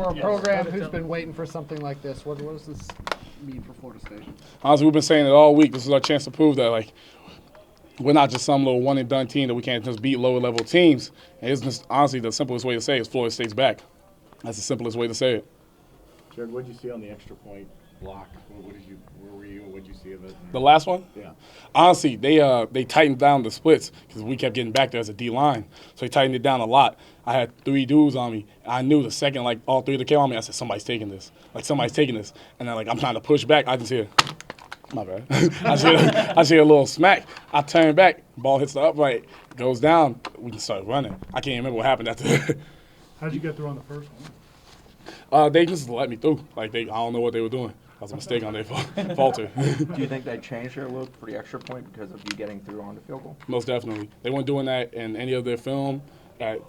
For a program who's been waiting for something like this, what does this mean for Florida State? Honestly, we've been saying it all week. This is our chance to prove that, like, we're not just some little one-and-done team that we can't just beat lower-level teams. And it's just, honestly, the simplest way to say it is Florida State's back. That's the simplest way to say it. Jared, what did you see on the extra point block? Where were you? What did you see of it? The last one? Yeah. Honestly, they tightened down the splits because we kept getting back there as a D-line. So they tightened it down a lot. I had 3 dudes on me. I knew the second, like, all 3 of them came on me, I said, somebody's taking this. Like, somebody's taking this. And then, like, I'm trying to push back. I just hear, my bad. I just hear a little smack. I turn back. Ball hits the upright. Goes down. We can start running. I can't remember what happened after that. How'd you get through on the first one? They just let me through. Like, I don't know what they were doing. That was a mistake on their falter. Do you think they changed their look for the extra point because of you getting through on the field goal? Most definitely. They weren't doing that in any of their film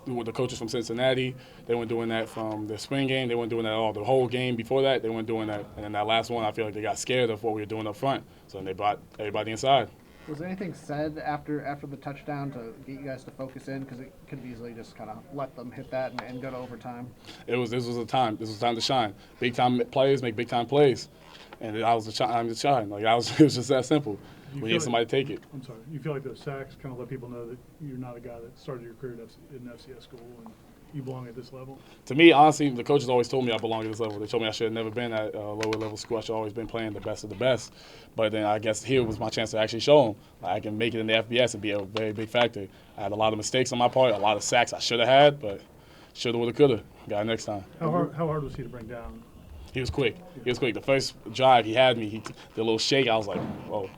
with the coaches from Cincinnati. They weren't doing that from the spring game. They weren't doing that at all. The whole game before that, they weren't doing that. And then that last one, I feel like they got scared of what we were doing up front. So then they brought everybody inside. Was anything said after the touchdown to get you guys to focus in? Because it could have easily just kind of let them hit that and go to overtime. This was a time. This was time to shine. Big time players make big time plays, and I was the time to shine. Like it was just that simple. We need somebody to take it. I'm sorry. You feel like those sacks kind of let people know that you're not a guy that started your career in FCS school and you belong at this level? To me, honestly, the coaches always told me I belong at this level. They told me I should have never been at a lower level school. I should have always been playing the best of the best. But then I guess here was my chance to actually show them I can make it in the FBS and be a very big factor. I had a lot of mistakes on my part, a lot of sacks I should have had, but shoulda, woulda, coulda. Got it next time. How hard was he to bring down? He was quick. He was quick. The first drive he had me, he did a little shake. I was like, whoa.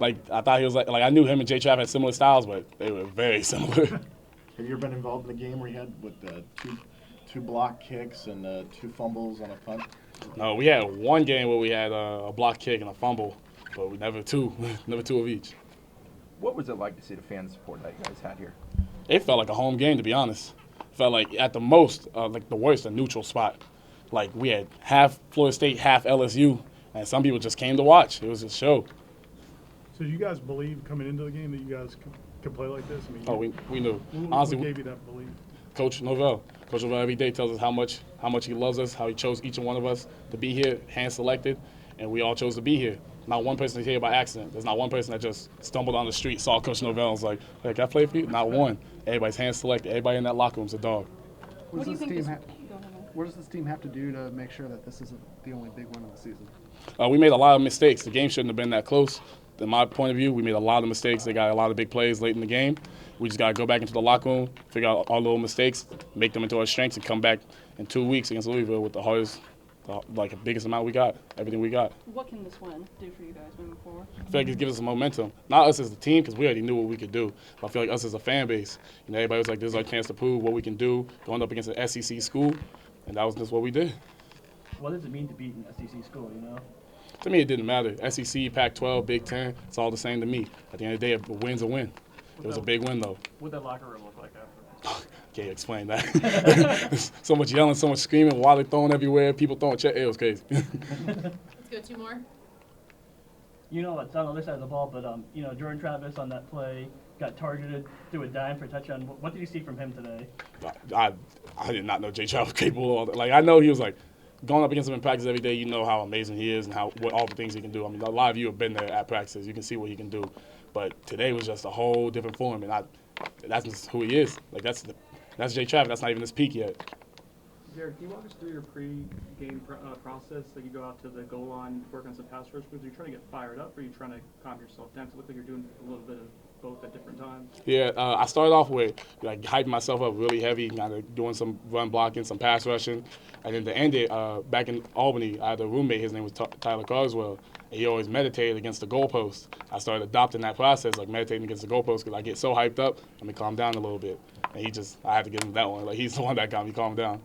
Like I thought he was like I knew him and J Trap had similar styles, but they were very similar. Have you ever been involved in a game where you had with two block kicks and 2 fumbles on a punt? No, we had one game where we had a block kick and a fumble, but we never two of each. What was it like to see the fan support that you guys had here? It felt like a home game, to be honest. It felt like at the most, like the worst, a neutral spot. Like we had half Florida State, half LSU, and some people just came to watch. It was a show. So you guys believe coming into the game that you guys could play like this? I mean, We knew. Honestly, what gave you that belief? Coach Novell. Coach Novell every day tells us how much he loves us, how he chose each and one of us to be here, hand-selected, and we all chose to be here. Not one person is here by accident. There's not one person that just stumbled on the street, saw Coach Novell, and was like, hey, can I play for you? Not one. Everybody's hand-selected. Everybody in that locker room's a dog. What does this team have to do to make sure that this isn't the only big win of the season? We made a lot of mistakes. The game shouldn't have been that close. In my point of view, we made a lot of mistakes. They got a lot of big plays late in the game. We just got to go back into the locker room, figure out our little mistakes, make them into our strengths, and come back in 2 weeks against Louisville with the hardest, the biggest amount we got, everything we got. What can this win do for you guys moving forward? I feel like it gives us some momentum. Not us as a team, because we already knew what we could do. But I feel like us as a fan base, everybody was like, this is our chance to prove what we can do, going up against an SEC school, and that was just what we did. What does it mean to beat an SEC school, To me, it didn't matter. SEC, Pac-12, Big Ten, it's all the same to me. At the end of the day, a win's a win. It was a big win, though. What that locker room look like after? Can't explain that. So much yelling, so much screaming, water throwing everywhere, people throwing chairs. It was crazy. Let's go 2 more. It's on the other side of the ball, but, Jordan Travis on that play got targeted, threw a dime for a touchdown. What did you see from him today? I did not know Jay Trout was capable of all that. Like, I know he was like, going up against him in practice every day, you know how amazing he is and what all the things he can do. I mean, a lot of you have been there at practices. You can see what he can do. But today was just a whole different form, and that's just who he is. Like, that's Jay Travis. That's not even his peak yet. Jared, can you walk us through your pre-game process? Like you go out to the goal line, work on some pass rush moves. Are you trying to get fired up, or are you trying to calm yourself down? It looks like you're doing a little bit of both at different times. Yeah, I started off with hyping myself up really heavy, kind of doing some run blocking, some pass rushing, and then to end it, back in Albany, I had a roommate. His name was Tyler Carswell, and he always meditated against the goalpost. I started adopting that process, like meditating against the goalpost, because I get so hyped up, let me calm down a little bit. And I had to give him that one. Like, he's the one that got me calmed down.